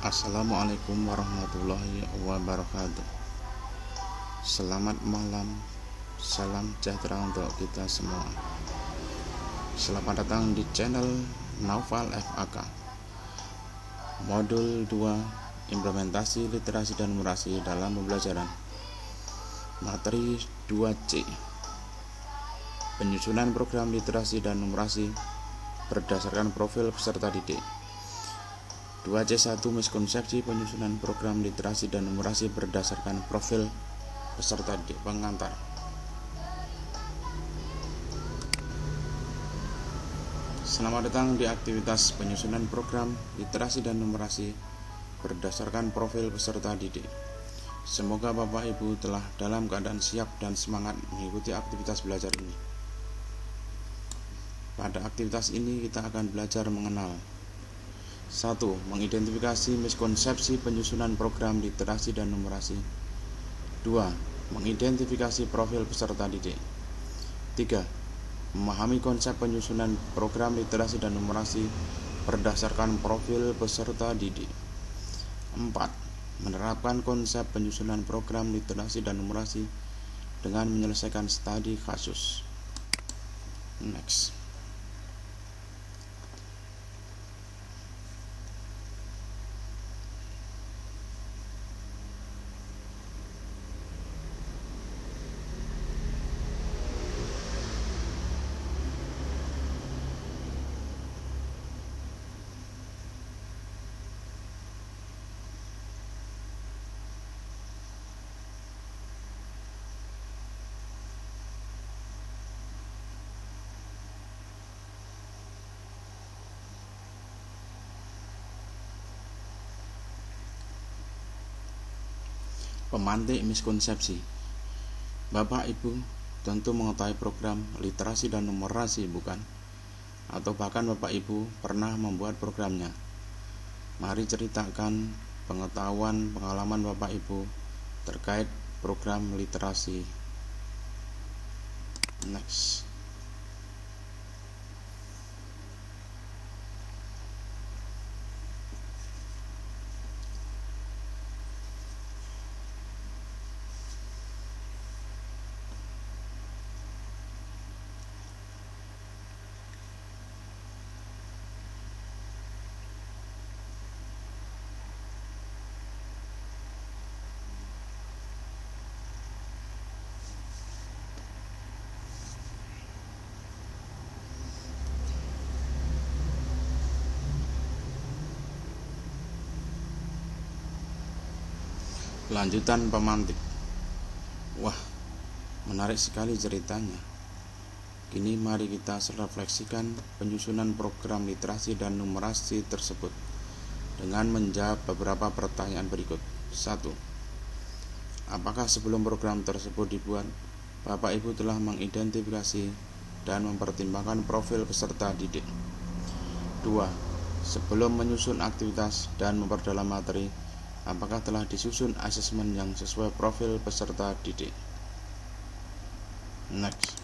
Assalamualaikum warahmatullahi wabarakatuh. Selamat malam, salam sejahtera untuk kita semua. Selamat datang di channel Naufal FAK. Modul 2, Implementasi Literasi dan Numerasi dalam Pembelajaran. Materi 2C, Penyusunan Program Literasi dan Numerasi berdasarkan profil peserta didik. 2C1, Miskonsepsi penyusunan program literasi dan numerasi berdasarkan profil peserta didik. Pengantar. Selamat datang di aktivitas penyusunan program literasi dan numerasi berdasarkan profil peserta didik. Semoga Bapak Ibu telah dalam keadaan siap dan semangat mengikuti aktivitas belajar ini. Pada aktivitas ini kita akan belajar mengenal 1. Mengidentifikasi miskonsepsi penyusunan program literasi dan numerasi. 2. Mengidentifikasi profil peserta didik. 3. Memahami konsep penyusunan program literasi dan numerasi berdasarkan profil peserta didik. 4. Menerapkan konsep penyusunan program literasi dan numerasi dengan menyelesaikan studi kasus. Next. Pemantik miskonsepsi. Bapak Ibu tentu mengetahui program literasi dan numerasi, bukan? Atau bahkan Bapak Ibu pernah membuat programnya. Mari ceritakan pengetahuan pengalaman Bapak Ibu terkait program literasi. Next. Lanjutan pemantik. Wah, menarik sekali ceritanya. Kini mari kita refleksikan penyusunan program literasi dan numerasi tersebut dengan menjawab beberapa pertanyaan berikut. 1. Apakah sebelum program tersebut dibuat, Bapak Ibu telah mengidentifikasi dan mempertimbangkan profil peserta didik? 2. Sebelum menyusun aktivitas dan memperdalam materi, apakah telah disusun asesmen yang sesuai profil peserta didik? Next.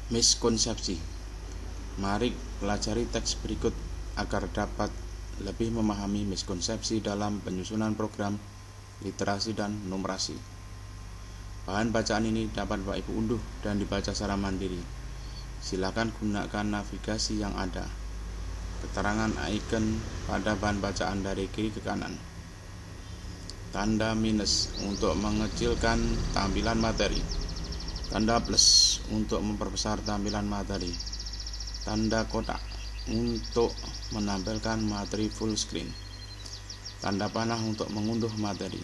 Miskonsepsi. Mari pelajari teks berikut agar dapat lebih memahami miskonsepsi dalam penyusunan program literasi dan numerasi. Bahan bacaan ini dapat Bapak Ibu unduh dan dibaca secara mandiri. Silakan gunakan navigasi yang ada. Keterangan icon pada bahan bacaan dari kiri ke kanan. Tanda minus untuk mengecilkan tampilan materi. Tanda plus untuk memperbesar tampilan materi. Tanda kotak untuk menampilkan materi full screen. Tanda panah untuk mengunduh materi.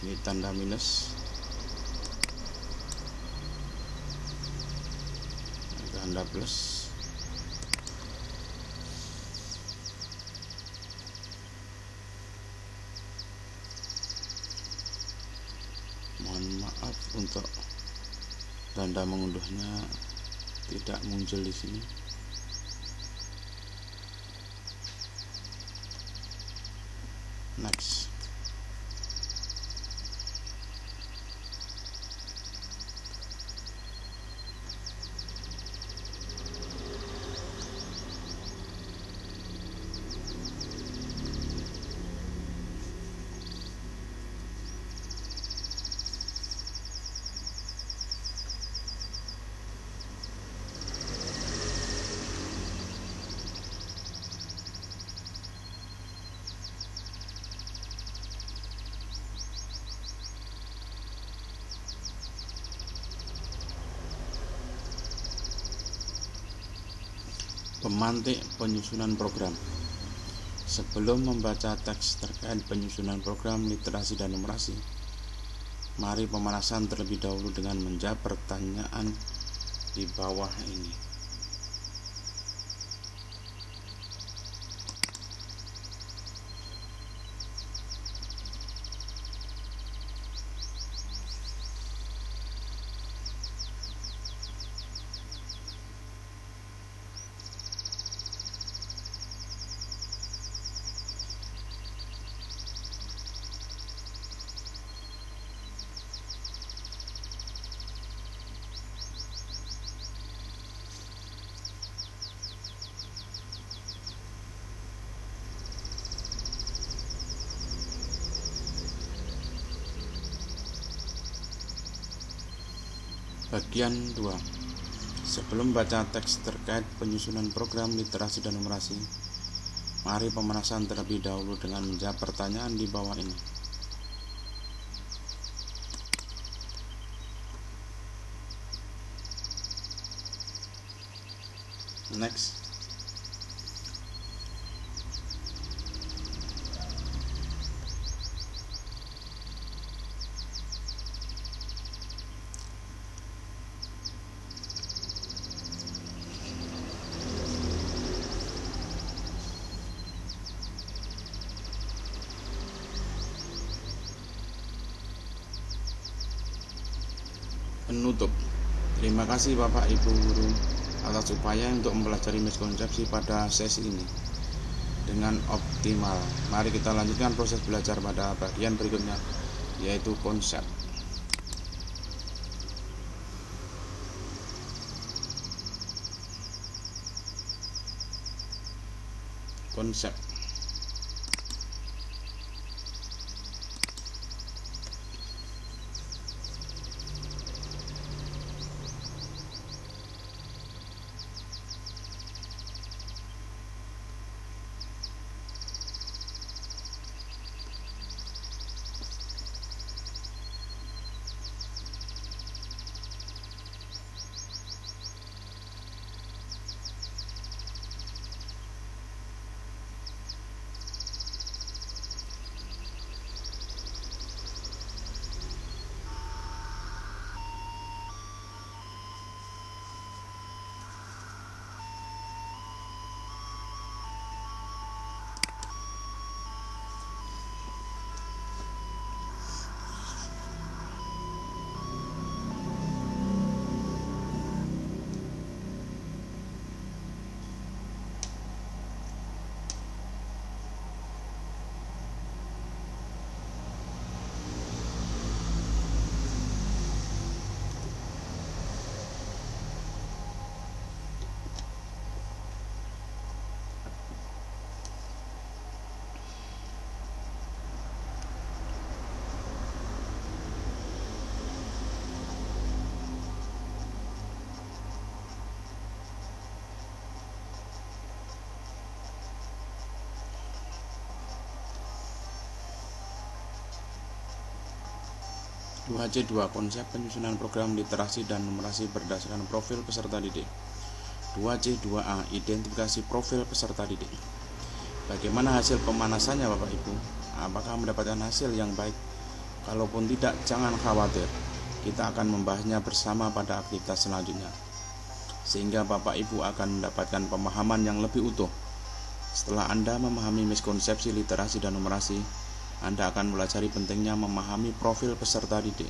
Ini tanda minus. tanda plus. Mohon maaf untuk tanda mengunduhnya tidak muncul di sini. Next. Pemantik penyusunan program. Sebelum membaca teks terkait penyusunan program literasi dan numerasi, mari pemanasan terlebih dahulu dengan menjawab pertanyaan di bawah ini. Bagian 2. Sebelum baca teks terkait penyusunan program literasi dan numerasi, mari pemanasan terlebih dahulu dengan menjawab pertanyaan di bawah ini. Next. Penutup. Terima kasih Bapak Ibu Guru atas upaya untuk mempelajari miskonsepsi pada sesi ini dengan optimal. Mari kita lanjutkan proses belajar pada bagian berikutnya, yaitu konsep. Konsep. Dua C2 Konsep penyusunan program literasi dan numerasi berdasarkan profil peserta didik. 2C2A Identifikasi profil peserta didik. Bagaimana hasil pemanasannya Bapak Ibu? Apakah mendapatkan hasil yang baik? Kalaupun tidak, jangan khawatir. Kita akan membahasnya bersama pada aktivitas selanjutnya. sehingga Bapak Ibu akan mendapatkan pemahaman yang lebih utuh. Setelah Anda memahami miskonsepsi literasi dan numerasi, Anda akan pelajari pentingnya memahami profil peserta didik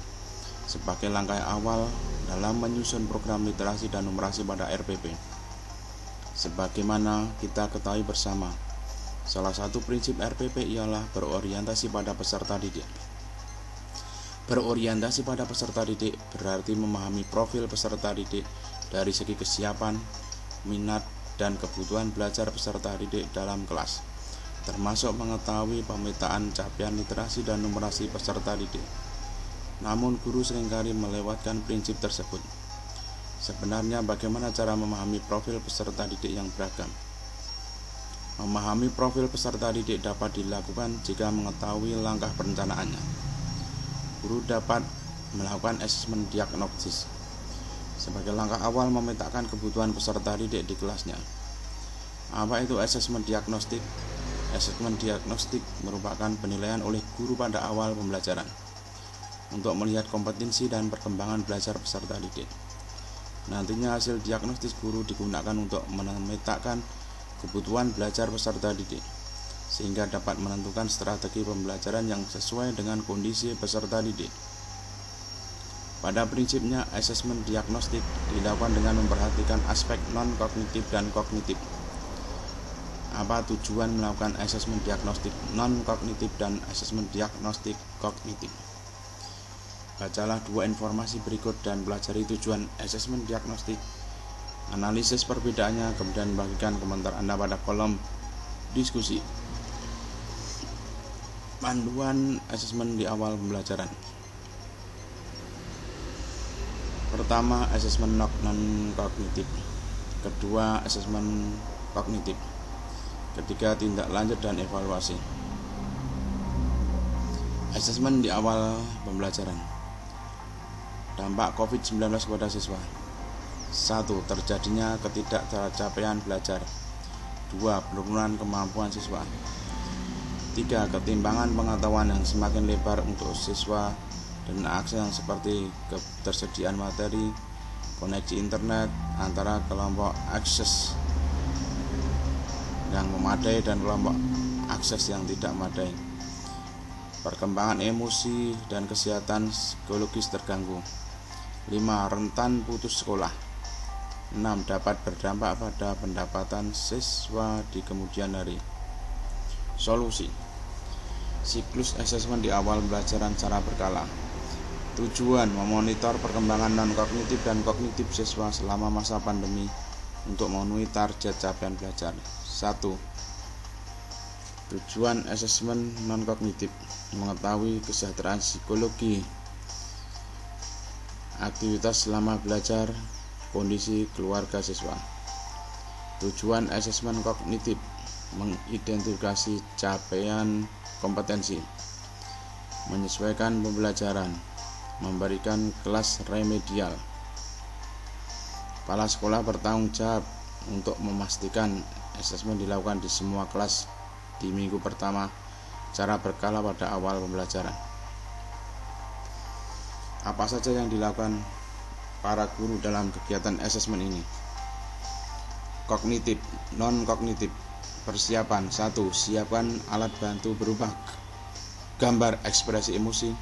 sebagai langkah awal dalam menyusun program literasi dan numerasi pada RPP. Sebagaimana kita ketahui bersama, salah satu prinsip RPP ialah berorientasi pada peserta didik. Berorientasi pada peserta didik berarti memahami profil peserta didik dari segi kesiapan, minat, dan kebutuhan belajar peserta didik dalam kelas, termasuk mengetahui pemetaan capaian literasi dan numerasi peserta didik. Namun guru seringkali melewatkan prinsip tersebut. Sebenarnya bagaimana cara memahami profil peserta didik yang beragam? Memahami profil peserta didik dapat dilakukan jika mengetahui langkah perencanaannya. Guru dapat melakukan asesmen diagnostis sebagai langkah awal memetakan kebutuhan peserta didik di kelasnya. Apa itu asesmen diagnostik? Asesmen diagnostik merupakan penilaian oleh guru pada awal pembelajaran untuk melihat kompetensi dan perkembangan belajar peserta didik. Nantinya hasil diagnostis guru digunakan untuk memetakan kebutuhan belajar peserta didik, sehingga dapat menentukan strategi pembelajaran yang sesuai dengan kondisi peserta didik. Pada prinsipnya, asesmen diagnostik dilakukan dengan memperhatikan aspek non-kognitif dan kognitif. Apa tujuan melakukan asesmen diagnostik non-kognitif dan asesmen diagnostik kognitif? Bacalah dua informasi berikut dan pelajari tujuan asesmen diagnostik. Analisis perbedaannya, kemudian bagikan komentar Anda pada kolom diskusi. Panduan asesmen di awal pembelajaran. Pertama, asesmen non-kognitif. Kedua, asesmen kognitif. Ketiga, tindak lanjut dan evaluasi. Asesmen di awal pembelajaran. Dampak COVID-19 kepada siswa. 1. Terjadinya ketidaktercapaian belajar. 2. Penurunan kemampuan siswa. 3. Ketimbangan pengetahuan yang semakin lebar untuk siswa dan akses yang seperti ketersediaan materi, koneksi internet antara kelompok akses yang memadai dan kelompok akses yang tidak memadai. Perkembangan emosi dan kesehatan psikologis terganggu. 5. Rentan putus sekolah. 6. Dapat berdampak pada pendapatan siswa di kemudian hari. Solusi. Siklus asesmen di awal pembelajaran secara berkala. Tujuan memonitor perkembangan non-kognitif dan kognitif siswa selama masa pandemi untuk memenuhi target capaian belajar. 1. Tujuan asesmen non-kognitif: mengetahui kesejahteraan psikologi, aktivitas selama belajar, kondisi keluarga siswa. Tujuan asesmen kognitif: mengidentifikasi capaian kompetensi, menyesuaikan pembelajaran, memberikan kelas remedial. Kepala sekolah bertanggung jawab untuk memastikan asesmen dilakukan di semua kelas di minggu pertama secara berkala pada awal pembelajaran. Apa saja yang dilakukan para guru dalam kegiatan asesmen ini? Kognitif, non-kognitif. Persiapan. 1. Siapkan alat bantu berupa gambar ekspresi emosi.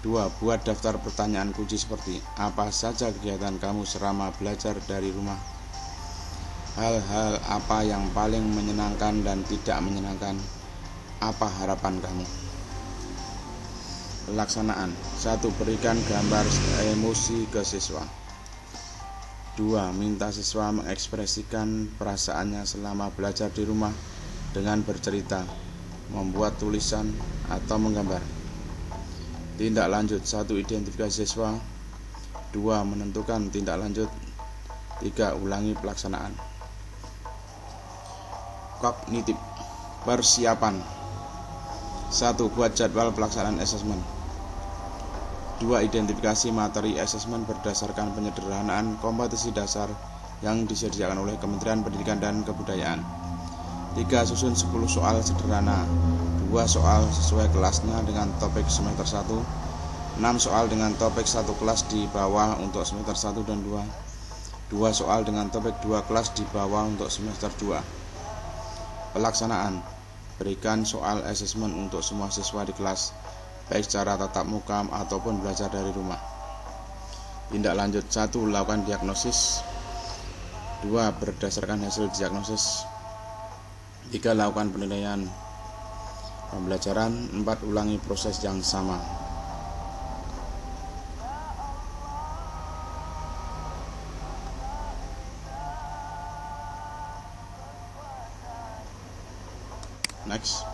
2. Buat daftar pertanyaan kunci seperti apa saja kegiatan kamu selama belajar dari rumah. Hal-hal apa yang paling menyenangkan dan tidak menyenangkan. Apa harapan kamu? Pelaksanaan. 1. Berikan gambar emosi ke siswa. 2. Minta siswa mengekspresikan perasaannya selama belajar di rumah dengan bercerita, membuat tulisan, atau menggambar. Tindak lanjut. 1. Identifikasi siswa. 2. Menentukan tindak lanjut. 3. Ulangi pelaksanaan. Kognitif. Persiapan. 1. Buat jadwal pelaksanaan asesmen. 2. Identifikasi materi asesmen berdasarkan penyederhanaan kompetensi dasar yang disediakan oleh Kementerian Pendidikan dan Kebudayaan. 3. Susun 10 soal sederhana. 2 soal sesuai kelasnya dengan topik semester 1. 6 soal dengan topik satu kelas di bawah untuk semester 1 dan 2. 2 soal dengan topik 2 kelas di bawah untuk semester 2. Pelaksanaan: berikan soal asesmen untuk semua siswa di kelas, baik secara tatap muka ataupun belajar dari rumah. Tindak lanjut: 1. Lakukan diagnosis. 2. Berdasarkan hasil diagnosis. 3. Lakukan penilaian pembelajaran. 4. Ulangi proses yang sama. Next.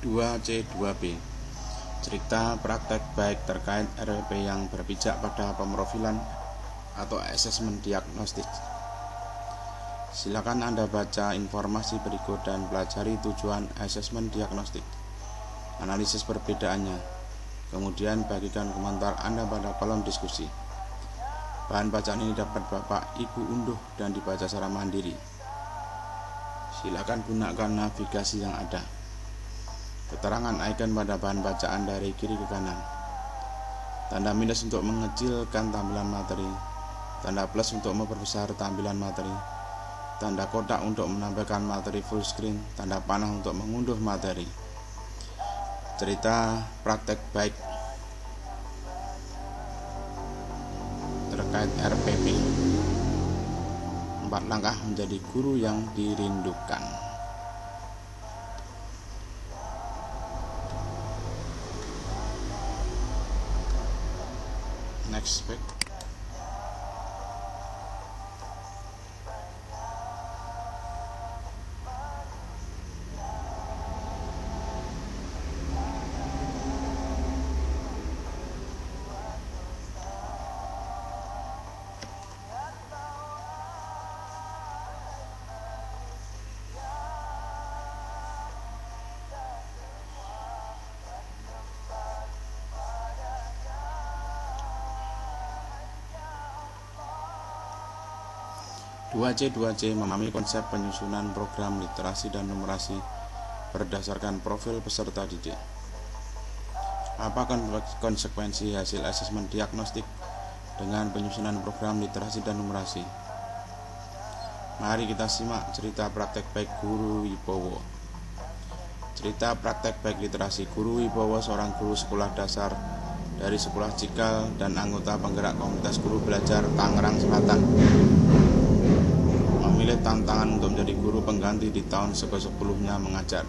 Dua C 2B. Cerita praktek baik terkait RLP yang berpijak pada pemrofilan atau asesmen diagnostik. Silakan Anda baca informasi berikut dan pelajari tujuan asesmen diagnostik, analisis perbedaannya, kemudian bagikan komentar Anda pada kolom diskusi. Bahan bacaan ini dapat Bapak Ibu unduh dan dibaca secara mandiri. Silakan gunakan navigasi yang ada. Keterangan icon pada bahan bacaan dari kiri ke kanan. Tanda minus untuk mengecilkan tampilan materi. Tanda plus untuk memperbesar tampilan materi. Tanda kotak untuk menampilkan materi full screen. Tanda panah untuk mengunduh materi. Cerita praktek baik terkait RPP. 4 langkah menjadi guru yang dirindukan. Next back. Dua C memahami konsep penyusunan program literasi dan numerasi berdasarkan profil peserta didik. Apa konsekuensi hasil asesmen diagnostik dengan penyusunan program literasi dan numerasi? Mari kita simak cerita praktek baik Guru Wibowo. Cerita praktek baik literasi. Guru Wibowo seorang guru sekolah dasar dari Sekolah Cikal dan anggota penggerak komunitas guru belajar Tangerang Selatan. Memilih tantangan untuk menjadi guru pengganti di tahun sebelumnya mengajar.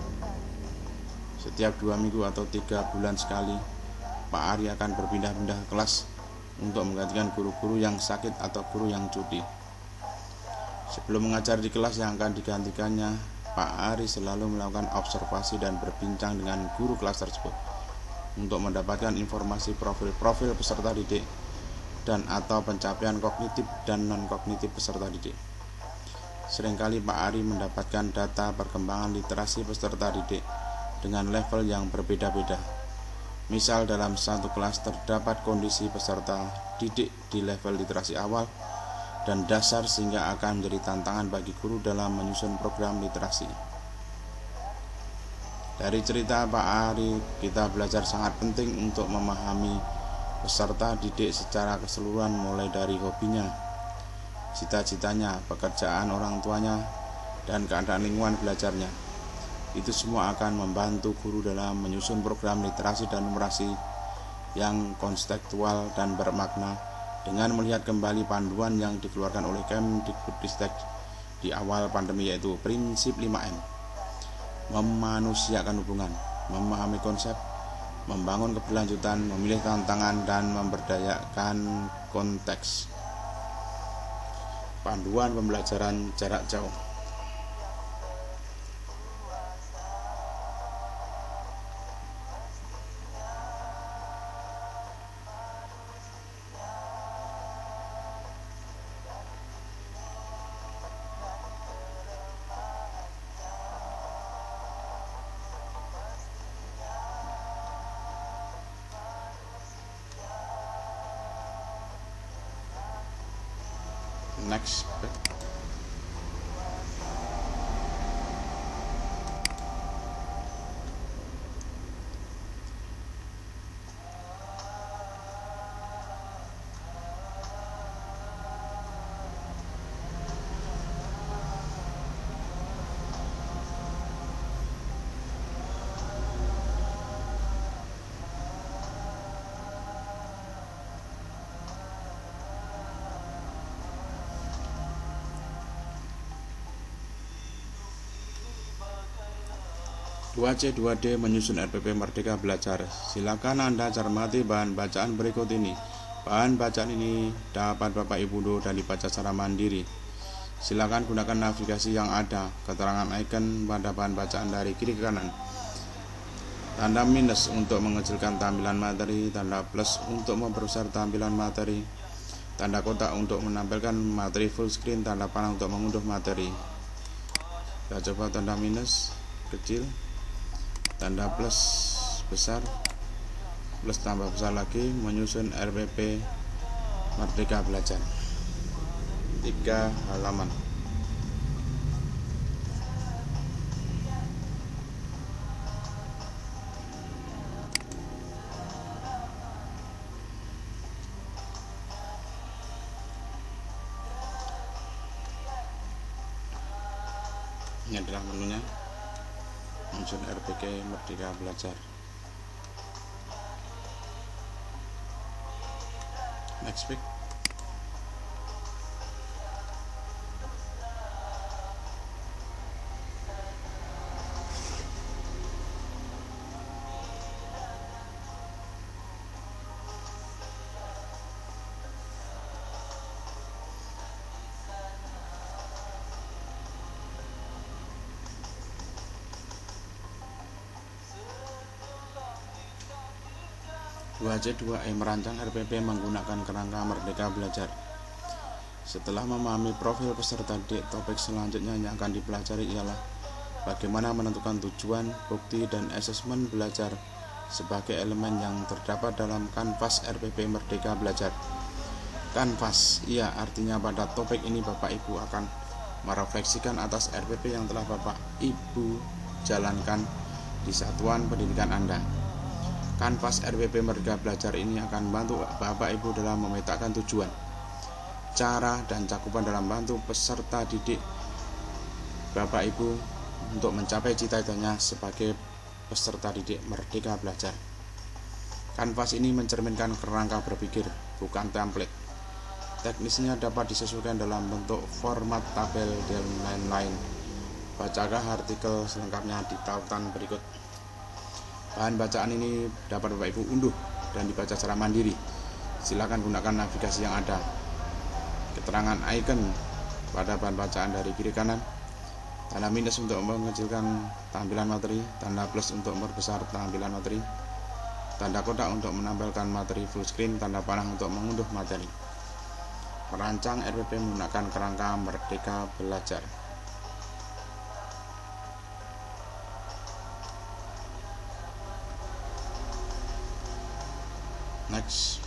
Setiap 2 minggu atau 3 bulan sekali, Pak Ari akan berpindah-pindah kelas untuk menggantikan guru-guru yang sakit atau guru yang cuti. Sebelum mengajar di kelas yang akan digantikannya, Pak Ari selalu melakukan observasi dan berbincang dengan guru kelas tersebut untuk mendapatkan informasi profil-profil peserta didik dan atau pencapaian kognitif dan non-kognitif peserta didik. Seringkali Pak Ari mendapatkan data perkembangan literasi peserta didik dengan level yang berbeda-beda. Misal dalam satu kelas terdapat kondisi peserta didik di level literasi awal dan dasar sehingga akan menjadi tantangan bagi guru dalam menyusun program literasi. Dari cerita Pak Ari, kita belajar sangat penting untuk memahami peserta didik secara keseluruhan, mulai dari hobinya, cita-citanya, pekerjaan orang tuanya, dan keadaan lingkungan belajarnya. Itu semua akan membantu guru dalam menyusun program literasi dan numerasi yang konstekstual dan bermakna dengan melihat kembali panduan yang dikeluarkan oleh Kemdikbudristek di awal pandemi, yaitu prinsip 5M. Memanusiakan hubungan, memahami konsep, membangun keberlanjutan, memilih tantangan, dan memberdayakan konteks. Panduan pembelajaran jarak jauh. Next. Dua C 2D menyusun RPP Merdeka Belajar. Silakan Anda cermati bahan bacaan berikut ini. Bahan bacaan ini dapat Bapak Ibu download dan dibaca secara mandiri. Silakan gunakan navigasi yang ada, keterangan icon pada bahan bacaan dari kiri ke kanan. Tanda minus untuk mengecilkan tampilan materi, tanda plus untuk memperbesar tampilan materi, tanda kotak untuk menampilkan materi full screen, tanda panah untuk mengunduh materi. Kita coba tanda minus kecil, tanda plus besar, plus tambah besar lagi, menyusun RPP Merdeka Belajar 3 halaman. Ini adalah menunya, menyusun RPP Merdeka Belajar. Next week. Dua C 2E merancang RPP menggunakan kerangka Merdeka Belajar. Setelah memahami profil peserta didik, topik selanjutnya yang akan dipelajari ialah bagaimana menentukan tujuan, bukti, dan asesmen belajar sebagai elemen yang terdapat dalam kanvas RPP Merdeka Belajar. Kanvas, iya, artinya pada topik ini Bapak Ibu akan merefleksikan atas RPP yang telah Bapak Ibu jalankan di satuan pendidikan Anda. Kanvas RPP Merdeka Belajar ini akan membantu Bapak Ibu dalam memetakan tujuan, cara, dan cakupan dalam membantu peserta didik Bapak Ibu untuk mencapai cita-citanya sebagai peserta didik Merdeka Belajar. Kanvas ini mencerminkan kerangka berpikir, bukan template. Teknisnya dapat disesuaikan dalam bentuk format tabel dan lain-lain. Bacakah artikel selengkapnya di tautan berikut. Bahan bacaan ini dapat Bapak Ibu unduh dan dibaca secara mandiri. Silakan gunakan navigasi yang ada, keterangan icon pada bahan bacaan dari kiri kanan, tanda minus untuk mengecilkan tampilan materi, tanda plus untuk memperbesar tampilan materi, tanda kotak untuk menampilkan materi full screen, tanda panah untuk mengunduh materi. Merancang RPP menggunakan kerangka Merdeka Belajar. Next.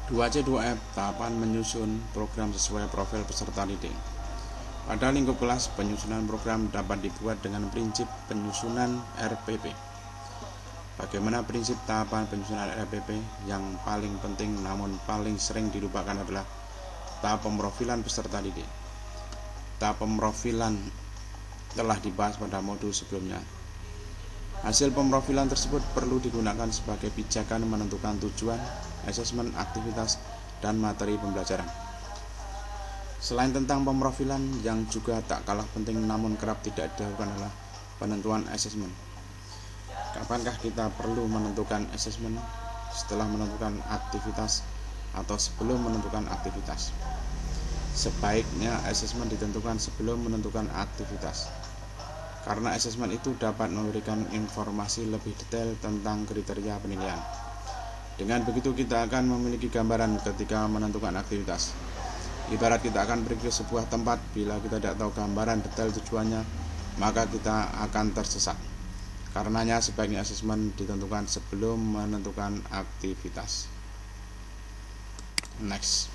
Dua C 2F tahapan menyusun program sesuai profil peserta didik. Pada lingkup kelas, penyusunan program dapat dibuat dengan prinsip penyusunan RPP. Bagaimana prinsip tahapan penyusunan RPP? Yang paling penting namun paling sering dilupakan adalah tahap pemrofilan peserta didik. Tahap pemrofilan telah dibahas pada modul sebelumnya. Hasil pemrofilan tersebut perlu digunakan sebagai pijakan menentukan tujuan, asesmen, aktivitas, dan materi pembelajaran. Selain tentang pemrofilan, yang juga tak kalah penting namun kerap tidak dilakukan adalah penentuan asesmen. Kapankah kita perlu menentukan asesmen? Setelah menentukan aktivitas atau sebelum menentukan aktivitas? Sebaiknya asesmen ditentukan sebelum menentukan aktivitas, karena asesmen itu dapat memberikan informasi lebih detail tentang kriteria penilaian. Dengan begitu kita akan memiliki gambaran ketika menentukan aktivitas. Ibarat kita akan pergi ke sebuah tempat, bila kita tidak tahu gambaran detail tujuannya, maka kita akan tersesat. Karenanya sebaiknya asesmen ditentukan sebelum menentukan aktivitas. Next.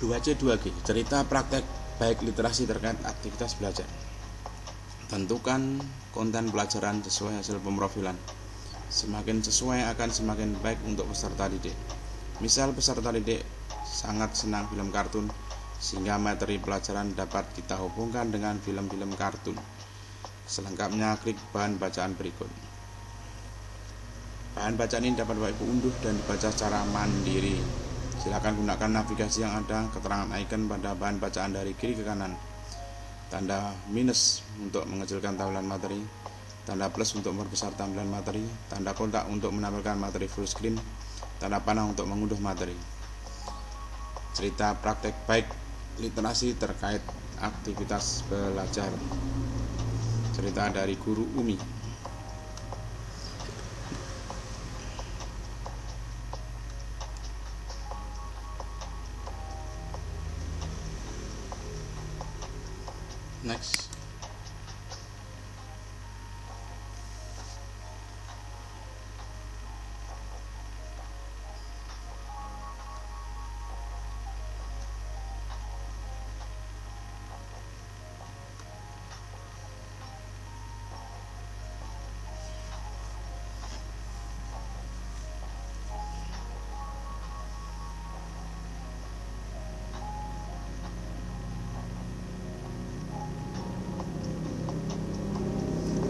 Dua C 2G, cerita praktek baik literasi terkait aktivitas belajar. Tentukan konten pelajaran sesuai hasil pemrofilan. Semakin sesuai akan semakin baik untuk peserta didik. Misal peserta didik sangat senang film kartun, sehingga materi pelajaran dapat kita hubungkan dengan film-film kartun. Selengkapnya klik bahan bacaan berikut. Bahan bacaan ini dapat Bapak Ibu unduh dan dibaca secara mandiri. Silakan gunakan navigasi yang ada, keterangan icon pada bahan bacaan dari kiri ke kanan, tanda minus untuk mengecilkan tampilan materi, tanda plus untuk memperbesar tampilan materi, tanda kotak untuk menampilkan materi full screen, tanda panah untuk mengunduh materi. Cerita praktek baik literasi terkait aktivitas belajar. Cerita dari Guru Umi. Next.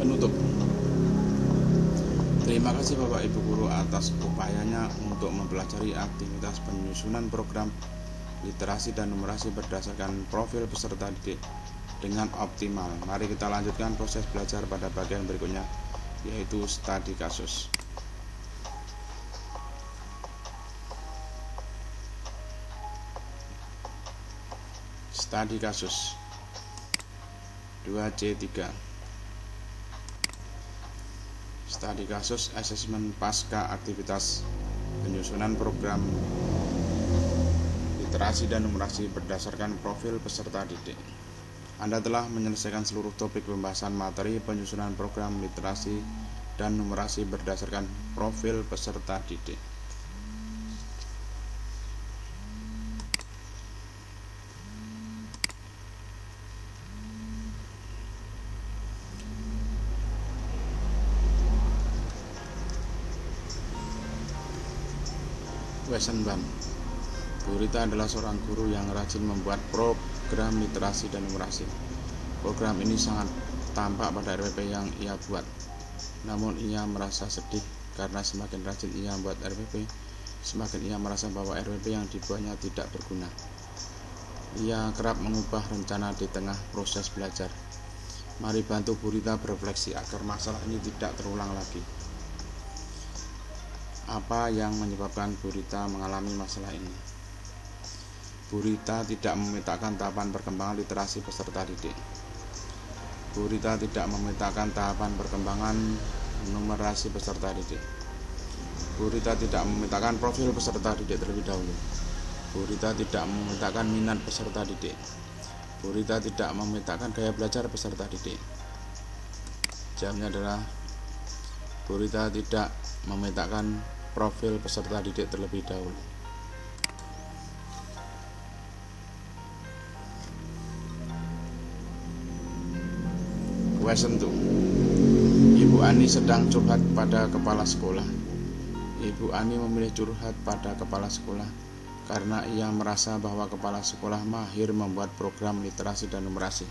Penutup. Terima kasih Bapak Ibu Guru atas upayanya untuk mempelajari aktivitas penyusunan program literasi dan numerasi berdasarkan profil peserta didik dengan optimal. Mari kita lanjutkan proses belajar pada bagian berikutnya, yaitu studi kasus. Studi kasus 2C3. Studi kasus asesmen pasca aktivitas penyusunan program literasi dan numerasi berdasarkan profil peserta didik. Anda telah menyelesaikan seluruh topik pembahasan materi penyusunan program literasi dan numerasi berdasarkan profil peserta didik. Question 1. Bu Rita adalah seorang guru yang rajin membuat program literasi dan numerasi. Program ini sangat tampak pada RPP yang ia buat. Namun ia merasa sedih karena semakin rajin ia membuat RPP, semakin ia merasa bahwa RPP yang dibuatnya tidak berguna. Ia kerap mengubah rencana di tengah proses belajar. Mari bantu Bu Rita berefleksi agar masalah ini tidak terulang lagi. Apa yang menyebabkan Bu Rita mengalami masalah ini? Bu Rita tidak memetakan tahapan perkembangan literasi peserta didik. Bu Rita tidak memetakan tahapan perkembangan numerasi peserta didik. Bu Rita tidak memetakan profil peserta didik terlebih dahulu. Bu Rita tidak memetakan minat peserta didik. Bu Rita tidak memetakan gaya belajar peserta didik. Jawabnya adalah Bu Rita tidak memetakan profil peserta didik terlebih dahulu. Question 2. Ibu Ani sedang curhat pada kepala sekolah. Ibu Ani memilih curhat pada kepala sekolah karena ia merasa bahwa kepala sekolah mahir membuat program literasi dan numerasi.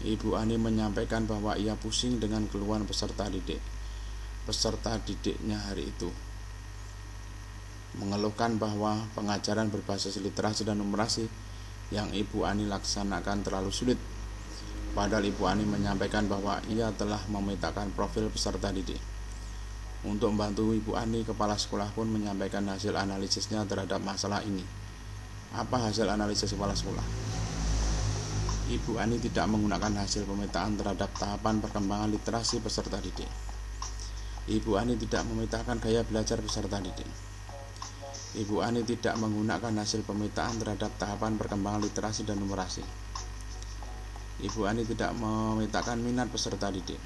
Ibu Ani menyampaikan bahwa ia pusing dengan keluhan peserta didiknya hari itu. Mengeluhkan bahwa pengajaran berbasis literasi dan numerasi yang Ibu Ani laksanakan terlalu sulit. Padahal Ibu Ani menyampaikan bahwa ia telah memetakan profil peserta didik. Untuk membantu Ibu Ani, kepala sekolah pun menyampaikan hasil analisisnya terhadap masalah ini. Apa hasil analisis kepala sekolah? Ibu Ani tidak menggunakan hasil pemetaan terhadap tahapan perkembangan literasi peserta didik. Ibu Ani tidak memetakan gaya belajar peserta didik. Ibu Ani tidak menggunakan hasil pemetaan terhadap tahapan perkembangan literasi dan numerasi. Ibu Ani tidak memetakan minat peserta didik.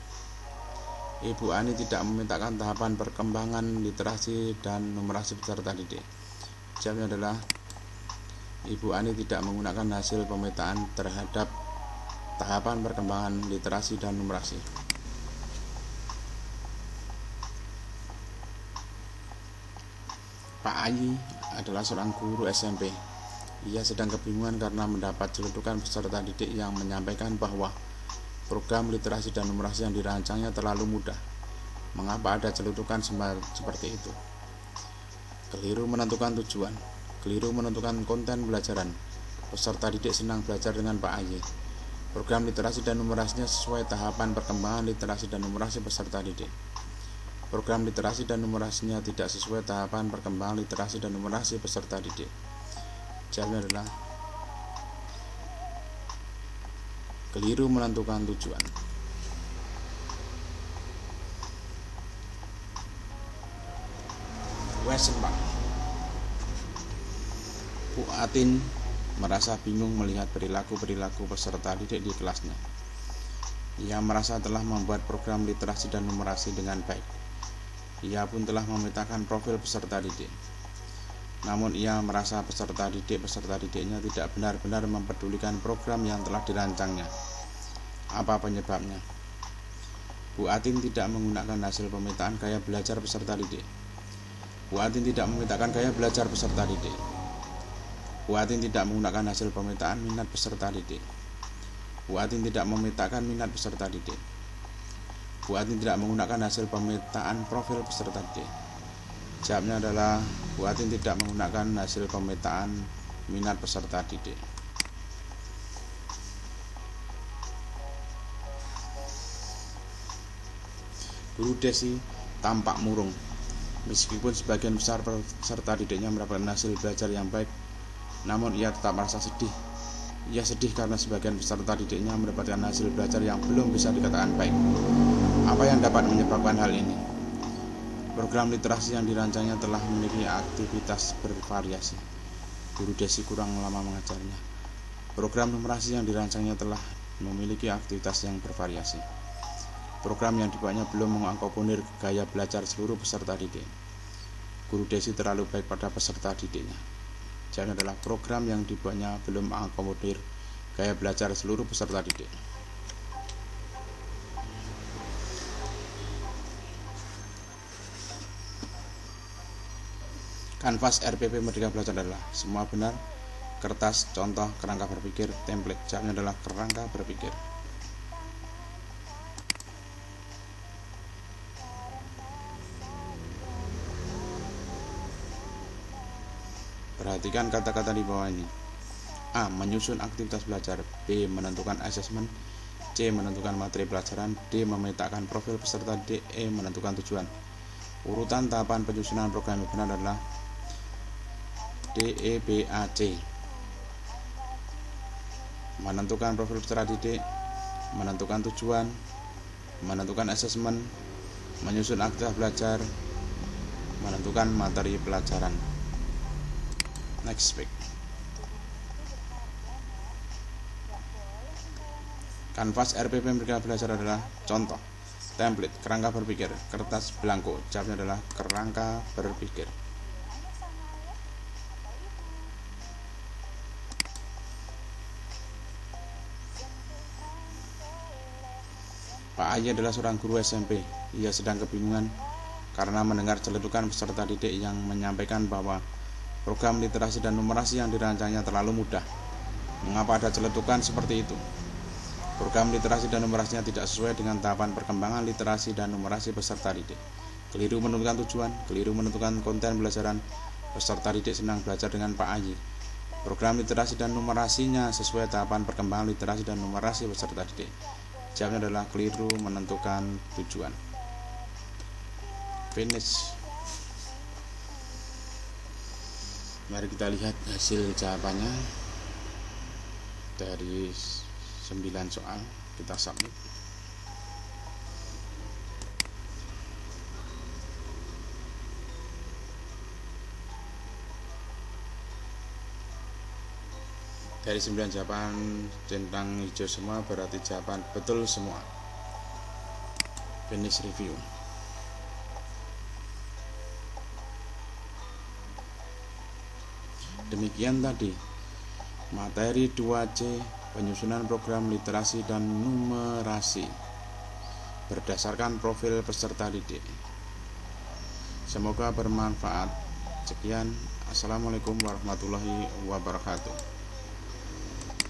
Ibu Ani tidak memetakan tahapan perkembangan literasi dan numerasi peserta didik. Jawabnya adalah Ibu Ani tidak menggunakan hasil pemetaan terhadap tahapan perkembangan literasi dan numerasi. Pak Ayi adalah seorang guru SMP. Ia sedang kebingungan karena mendapat celetukan peserta didik yang menyampaikan bahwa program literasi dan numerasi yang dirancangnya terlalu mudah. Mengapa ada celetukan seperti itu? Keliru menentukan tujuan, keliru menentukan konten pembelajaran. Peserta didik senang belajar dengan Pak Ayi. Program literasi dan numerasinya sesuai tahapan perkembangan literasi dan numerasi peserta didik. Program literasi dan numerasinya tidak sesuai tahapan perkembangan literasi dan numerasi peserta didik. Jawabannya adalah keliru menentukan tujuan. Question Pak. Bu Atin merasa bingung melihat perilaku peserta didik di kelasnya. Ia merasa telah membuat program literasi dan numerasi dengan baik. Ia pun telah memetakan profil peserta didik. Namun ia merasa peserta didiknya tidak benar-benar mempedulikan program yang telah dirancangnya. Apa penyebabnya? Bu Atin tidak menggunakan hasil pemetaan gaya belajar peserta didik. Bu Atin tidak memetakan gaya belajar peserta didik. Bu Atin tidak menggunakan hasil pemetaan minat peserta didik. Bu Atin tidak memetakan minat peserta didik. Bu Atin tidak menggunakan hasil pemetaan profil peserta didik. Jawabnya adalah Bu Atin tidak menggunakan hasil pemetaan minat peserta didik. Guru Desi tampak murung. Meskipun sebagian besar peserta didiknya mendapatkan hasil belajar yang baik, namun ia tetap merasa sedih. Ia sedih karena sebagian peserta didiknya mendapatkan hasil belajar yang belum bisa dikatakan baik. Apa yang dapat menyebabkan hal ini? Program literasi yang dirancangnya telah memiliki aktivitas bervariasi. Guru Desi kurang lama mengajarnya. Program numerasi yang dirancangnya telah memiliki aktivitas yang bervariasi. Program yang dibuatnya belum mengakomodir gaya belajar seluruh peserta didik. Guru Desi terlalu baik pada peserta didiknya. Jawabannya adalah program yang dibuatnya belum mengakomodir gaya belajar seluruh peserta didik. Kanvas RPP Merdeka Belajar adalah semua benar, kertas, contoh, kerangka berpikir, template. Jawabnya adalah kerangka berpikir. Perhatikan kata-kata di bawah ini. A. Menyusun aktivitas belajar. B. Menentukan asesmen. C. Menentukan materi pelajaran. D. Memetakan profil peserta. D. E. Menentukan tujuan. Urutan tahapan penyusunan program yang benar adalah D, E, B, A, C. Menentukan profil peserta didik, menentukan tujuan, menentukan asesmen, menyusun aktivitas belajar, menentukan materi pelajaran. Next speak. Kanvas RPP Merdeka Belajar adalah contoh, template, kerangka berpikir, kertas belangko. Jawabnya adalah kerangka berpikir. Pak Ayi adalah seorang guru SMP. Ia sedang kebingungan karena mendengar celetukan peserta didik yang menyampaikan bahwa program literasi dan numerasi yang dirancangnya terlalu mudah. Mengapa ada celetukan seperti itu? Program literasi dan numerasinya tidak sesuai dengan tahapan perkembangan literasi dan numerasi peserta didik. Keliru menentukan tujuan, keliru menentukan konten pembelajaran. Peserta didik senang belajar dengan Pak Ayi. Program literasi dan numerasinya sesuai tahapan perkembangan literasi dan numerasi peserta didik. Jawabnya adalah keliru menentukan tujuan. Finish. Mari kita lihat hasil jawabannya dari 9 soal. Kita submit. Dari 9 jawaban centang hijau semua berarti jawaban betul semua. Finish review. Demikian tadi materi 2C penyusunan program literasi dan numerasi berdasarkan profil peserta didik. Semoga bermanfaat. Sekian, assalamualaikum warahmatullahi wabarakatuh.